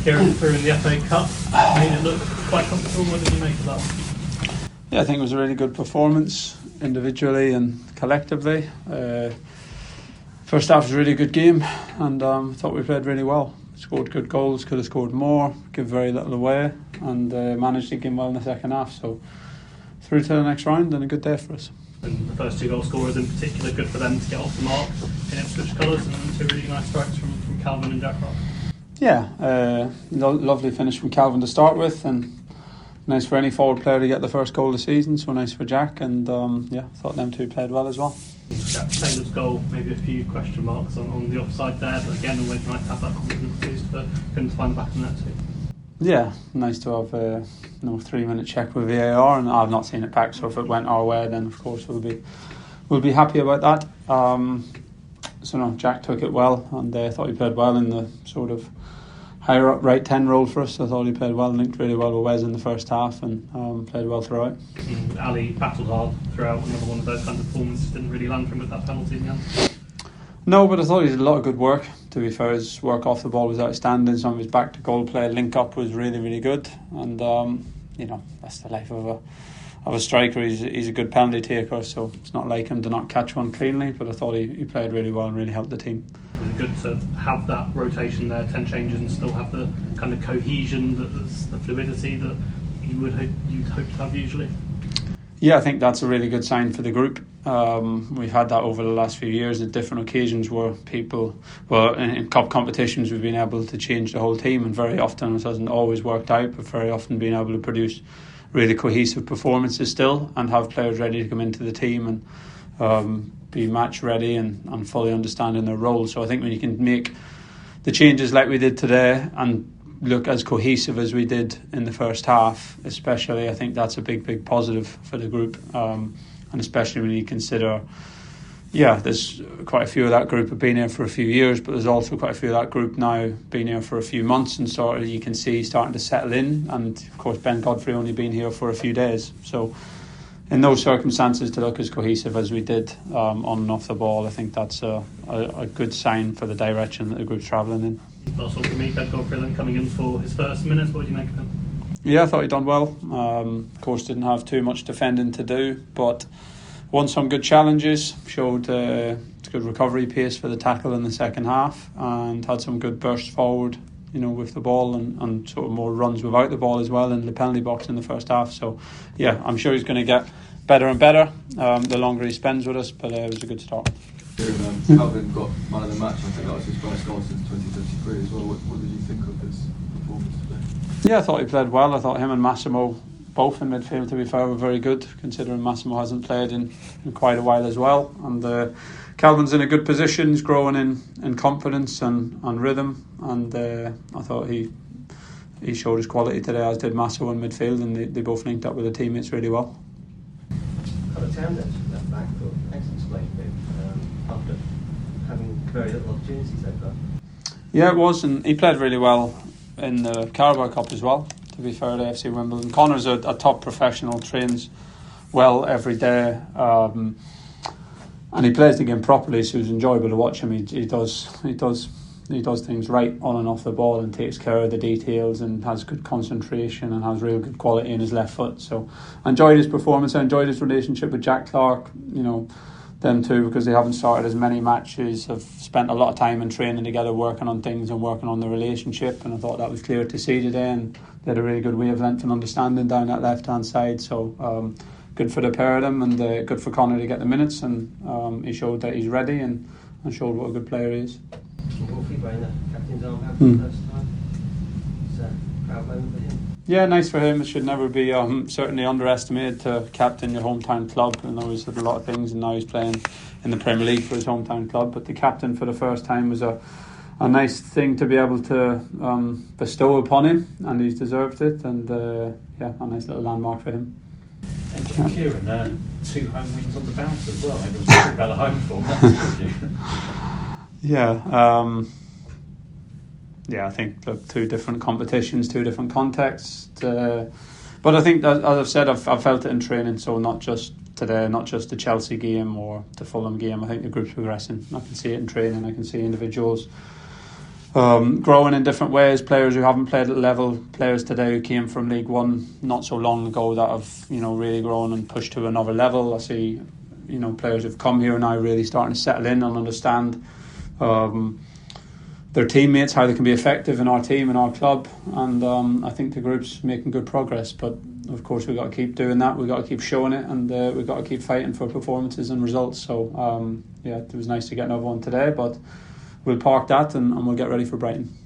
Kieran through in the FA Cup made it look quite comfortable. What did you make of that one? Yeah, I think it was a really good performance individually and collectively. First half was a really good game, and thought we played really well. Scored good goals, could have scored more, give very little away, and managed to game well in the second half. So through to the next round, and a good day for us. And the first two goal scorers in particular, good for them to get off the mark in Ipswich colours, and two really nice strikes from Calvin and Jack Rock. Yeah, lovely finish from Calvin to start with, and nice for any forward player to get the first goal of the season, so nice for Jack, and thought them two played well as well. Jack Taylor's goal, maybe a few question marks on the offside there, but again always nice to have that confidence boost, but couldn't find the back of the net too. Yeah, nice to have a 3-minute check with VAR, and I've not seen it back, so if it went our way then of course we'll be happy about that. Jack took it well, and I thought he played well in the sort of higher up right 10 role for us. I thought he played well, linked really well with Wes in the first half, and played well throughout. Ali battled hard throughout. Another one of those kind of performances, didn't really land for him with that penalty in the end. No, but I thought he did a lot of good work. To be fair, his work off the ball was outstanding. Some of his back to goal play, link up was really, really good, and that's the life of a striker. He's a good penalty taker, so it's not like him to not catch one cleanly, but I thought he played really well and really helped the team. Was it good to have that rotation there, 10 changes, and still have the kind of cohesion, the fluidity that you'd hope to have usually? Yeah, I think that's a really good sign for the group. We've had that over the last few years at different occasions where in cup competitions we've been able to change the whole team, and very often it hasn't always worked out, but very often been able to produce really cohesive performances still, and have players ready to come into the team and be match ready and fully understanding their role. So I think when you can make the changes like we did today and look as cohesive as we did in the first half especially, I think that's a big positive for the group, and especially when you consider there's quite a few of that group have been here for a few years, but there's also quite a few of that group now been here for a few months, and sort of you can see starting to settle in, and of course Ben Godfrey only been here for a few days. So in those circumstances, to look as cohesive as we did on and off the ball, I think that's a good sign for the direction that the group's travelling in. Last one for me, Ben Godfrey then coming in for his first minutes. What did you make of him? Yeah, I thought he'd done well. Of course, didn't have too much defending to do, but won some good challenges, showed good recovery pace for the tackle in the second half, and had some good bursts forward, with the ball, and sort of more runs without the ball as well in the penalty box in the first half. So yeah, I'm sure he's going to get better and better the longer he spends with us, but it was a good start. Calvin got man of the match. I think that was his first goal since 2023 as well. What did you think of his performance today? Yeah, I thought he played well. I thought him and Massimo both in midfield, to be fair, were very good, considering Massimo hasn't played in quite a while as well. And Calvin's in a good position. He's growing in confidence and rhythm, and I thought he showed his quality today, as did Massimo in midfield, and they both linked up with the teammates really well. Town left back for excellent display after having very little opportunity so far. Yeah, it was, and he played really well in the Carabao Cup as well, to be fair to FC Wimbledon. Connor's a top professional, trains well every day, and he plays the game properly, so it's enjoyable to watch him. He does things right on and off the ball, and takes care of the details, and has good concentration, and has real good quality in his left foot. So I enjoyed his performance. I enjoyed his relationship with Jack Clark. Them two, because they haven't started as many matches, have spent a lot of time in training together, working on things and working on the relationship, and I thought that was clear to see today, and they had a really good wavelength and understanding down that left hand side. So good for the pair of them, and good for Connor to get the minutes, and he showed that he's ready, and showed what a good player he is. Wolfie wearing the captain's arm for the first time. It's a proud moment for him. Yeah, nice for him. It should never be certainly underestimated to captain your hometown club. I know he's had a lot of things, and now he's playing in the Premier League for his hometown club, but the captain for the first time was a nice thing to be able to bestow upon him, and he's deserved it, and a nice little landmark for him. And Kieran, 2 home wins on the bounce as well. Maybe we'll talk about the home form. That's good. Yeah, I think the 2 different competitions, 2 different contexts. But I think, that, as I've said, I've felt it in training, so not just today, not just the Chelsea game or the Fulham game. I think the group's progressing. I can see it in training. I can see individuals growing in different ways. Players who haven't played at level, players today who came from League One not so long ago that have really grown and pushed to another level. I see players who've come here now really starting to settle in and understand their teammates, how they can be effective in our team and our club, and I think the group's making good progress. But of course we've got to keep doing that, we've got to keep showing it, and we've got to keep fighting for performances and results. So it was nice to get another one today, but we'll park that and we'll get ready for Brighton.